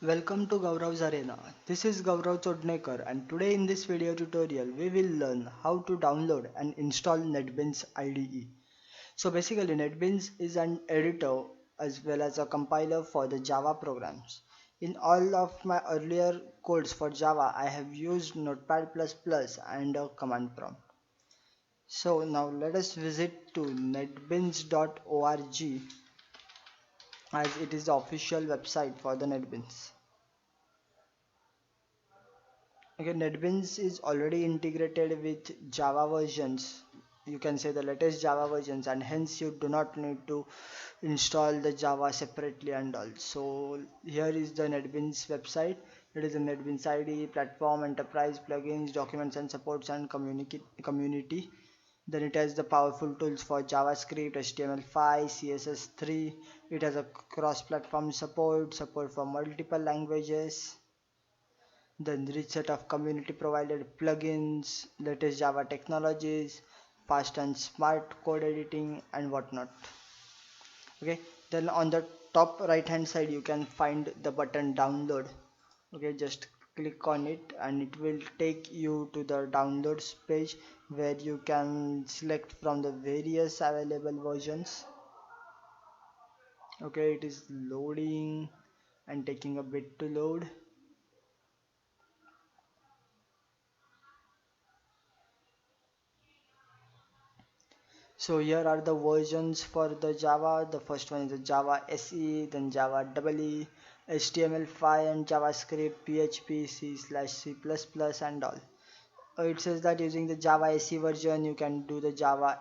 Welcome to Gaurav's Arena. This is Gaurav Chodnekar and today in this video tutorial we will learn how to download and install NetBeans IDE. So basically NetBeans is an editor as well as a compiler for the Java programs. In all of my earlier codes for Java I have used Notepad++ and a command prompt. So now let us visit to netbeans.org as it is the official website for the NetBeans. Okay, NetBeans is already integrated with Java versions. You can say the latest Java versions, and hence you do not need to install the Java separately and all. So here is the NetBeans website. It is a NetBeans IDE, platform, enterprise, plugins, documents and supports and community. Then it has the powerful tools for JavaScript, HTML5, CSS3. It has a cross-platform support for multiple languages, then rich set of community provided plugins, latest Java technologies, fast and smart code editing and whatnot. Okay, then on the top right hand side you can find the button download. Okay, just click on it and it will take you to the downloads page where you can select from the various available versions. Okay, it is loading and taking a bit to load. So here are the versions for the Java. The first one is the Java SE, then Java EE, HTML5 and JavaScript, PHP, C/C++ and all. It says that using the Java SE version you can do the Java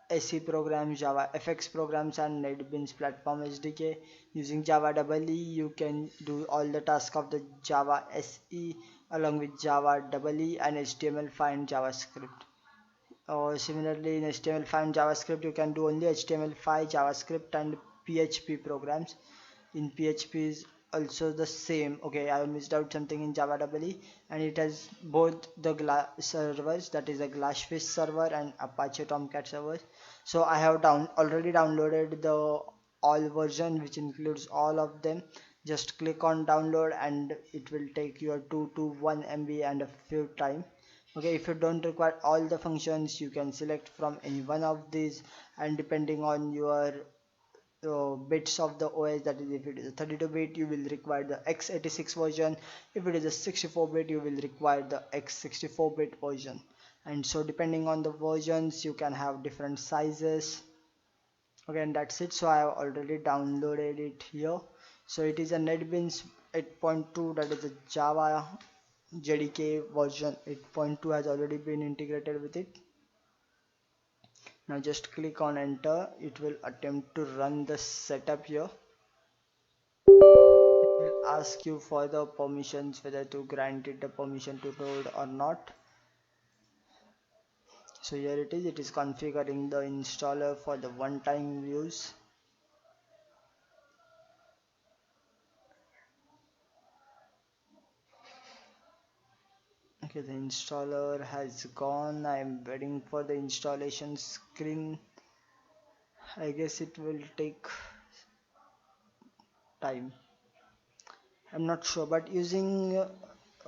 SE programs, Java FX programs and NetBeans platform SDK. Using Java EE you can do all the tasks of the Java SE along with Java EE and HTML5 and JavaScript. Similarly, in HTML5 and JavaScript, you can do only HTML5, JavaScript, and PHP programs. In PHP is also the same. Okay, I missed out something in Java EE, and it has both the servers, that is a Glassfish server and Apache Tomcat server. So I have already downloaded the all version, which includes all of them. Just click on download, and it will take your 2 to 1 MB and a few time. Okay, if you don't require all the functions you can select from any one of these, and depending on your bits of the OS, that is if it is a 32-bit you will require the x86 version, if it is a 64-bit you will require the x64-bit version, and so depending on the versions you can have different sizes. Okay, and that's it. So I have already downloaded it here. So it is a NetBeans 8.2, that is a Java JDK version 8.2 has already been integrated with it. Now just click on enter. It will attempt to run the setup here. It will ask you for the permissions, whether to grant it the permission to load or not. So here it is configuring the installer for the one-time use. Okay, the installer has gone. I am waiting for the installation screen. I guess it will take time. I'm not sure, but using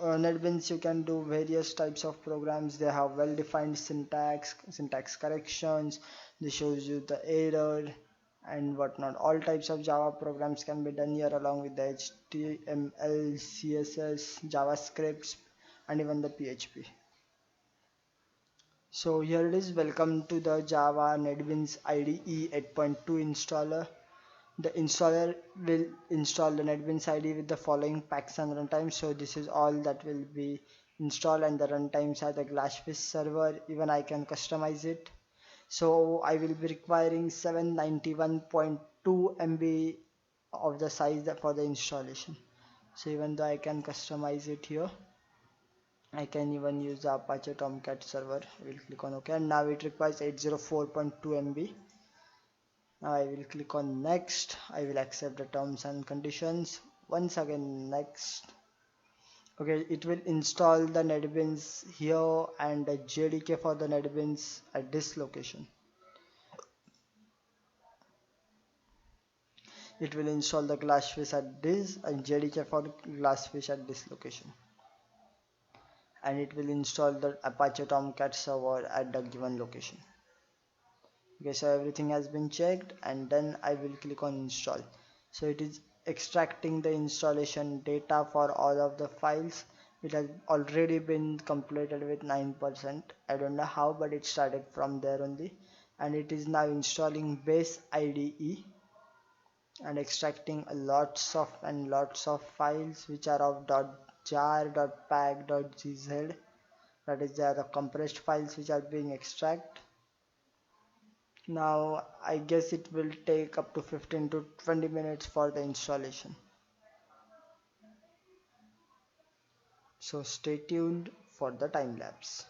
NetBeans you can do various types of programs. They have well-defined syntax corrections. They shows you the error and whatnot. All types of Java programs can be done here along with the HTML, CSS, JavaScript, and even the PHP. So here it is. Welcome to the Java NetBeans IDE 8.2 installer. The installer will install the NetBeans IDE with the following packs and runtimes. So this is all that will be installed, and the runtimes are the Glassfish server. Even I can customize it. So I will be requiring 791.2 MB of the size for the installation. So even though I can customize it here, I can even use the Apache Tomcat server. I will click on OK, and now it requires 804.2 MB. Now I will click on next. I will accept the terms and conditions. Once again next. Okay, it will install the NetBeans here and the JDK for the NetBeans at this location. It will install the glassfish at this and JDK for glassfish at this location, and it will install the Apache Tomcat server at the given location. Okay, so everything has been checked, and then I will click on install. So it is extracting the installation data for all of the files. It has already been completed with 9%. I don't know how, but it started from there only, and it is now installing base IDE and extracting lots of files which are of .jar, .pack, .gz. That is, they are the compressed files which are being extracted. Now I guess it will take up to 15 to 20 minutes for the installation. So stay tuned for the time lapse.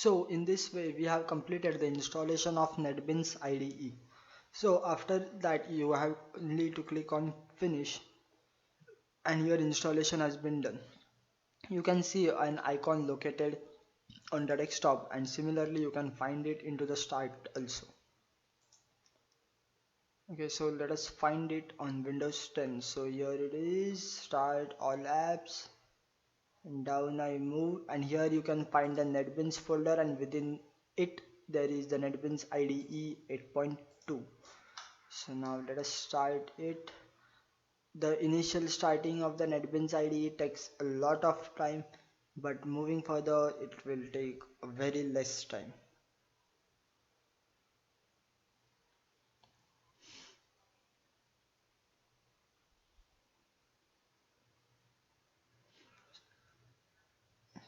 So in this way we have completed the installation of NetBeans IDE. So after that you have only to click on finish and your installation has been done. You can see an icon located on the desktop, and similarly you can find it into the start also. Okay, so let us find it on Windows 10. So here it is, start all apps, and down I move, and here you can find the NetBeans folder, and within it there is the NetBeans IDE 8.2. So now let us start it. The initial starting of the NetBeans IDE takes a lot of time, but moving further it will take a very less time.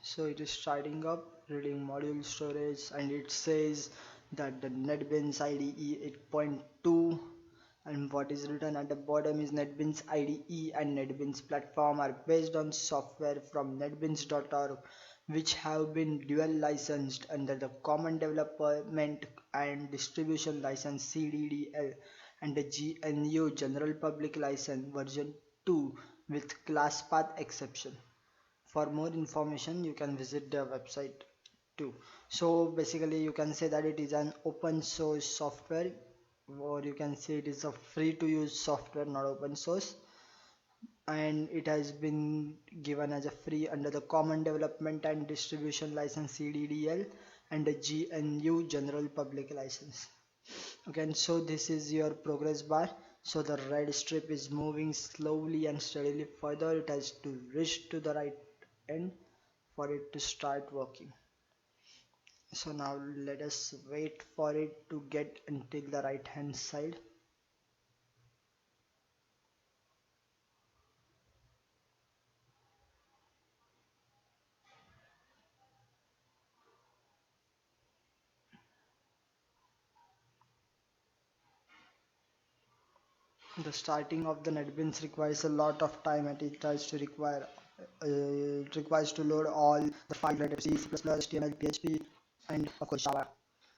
So it is starting up, reading module storage, and it says that the NetBeans IDE 8.2, and what is written at the bottom is NetBeans IDE and NetBeans platform are based on software from netbeans.org, which have been dual licensed under the Common Development and Distribution License CDDL and the GNU General Public License version 2 with ClassPath exception. For more information you can visit their website too. So basically you can say that it is an open source software, or you can say it is a free to use software, not open source, and it has been given as a free under the Common Development and Distribution License CDDL and the GNU General Public License. Okay, and so this is your progress bar. So the red strip is moving slowly and steadily further. It has to reach to the right end for it to start working. So now let us wait for it to get until the right hand side. The starting of the NetBeans requires a lot of time, and it requires to load all the file like C, C++, HTML, PHP, and of course Java.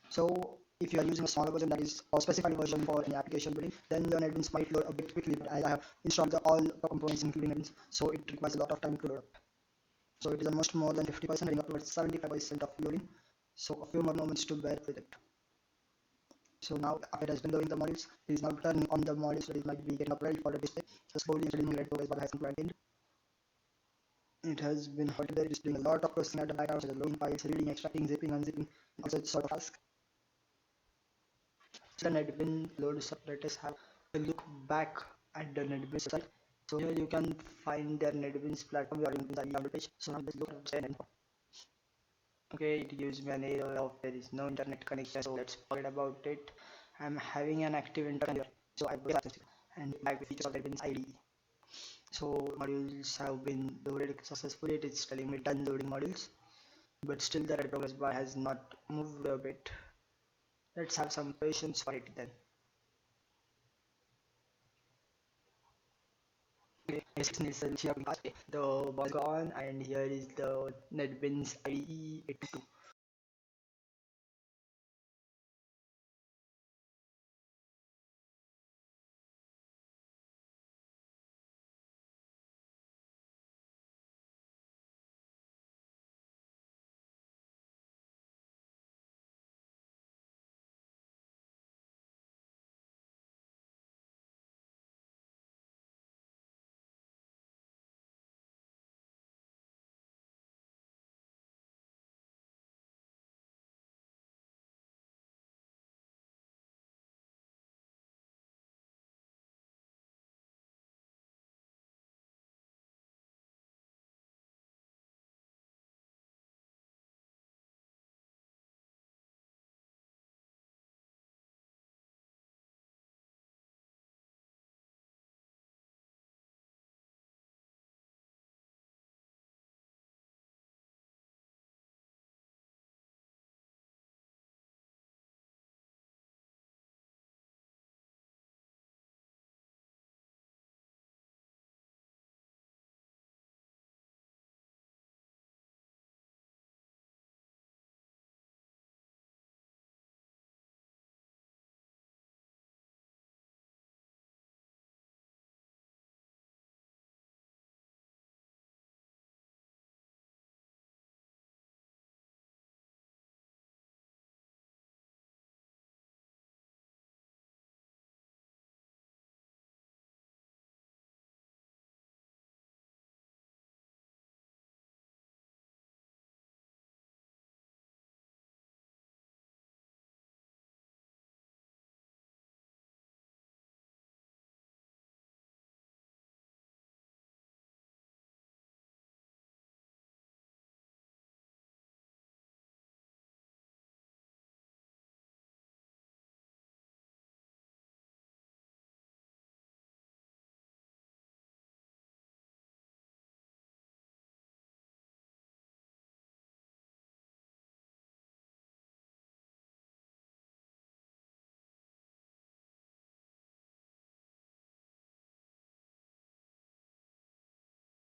So if you are using a smaller version, that is a specified version for any application building, then your NetBeans might load a bit quickly. But as I have installed all the components including NetBeans, so it requires a lot of time to load up. So it is almost more than 50%, heading up towards 75% of loading. So a few more moments to bear with it. So now after it has been loading the modules, it is now turning on the modules that it might be getting up ready for the display. So slowly and red progress bar has been. It has been halted there. It is doing a lot of processing at the background, such as loading files, reading, extracting, zipping, unzipping, also it's sort of task. So the NetBeans load subreddits have a look back at the NetBeans website. So here you can find their NetBeans platform or NetBeans IDE on the page. So now let's look at the info. Okay, it gives me an error of there is no internet connection, so let's forget about it. I'm having an active internet, so I will access it and back the features of NetBeans IDE. So modules have been loaded successfully. It is telling me done loading modules, but still the red progress bar has not moved a bit. Let's have some patience for it then. Okay, 6 minutes here we passed. The ball gone, and here is the NetBeans IDE 82.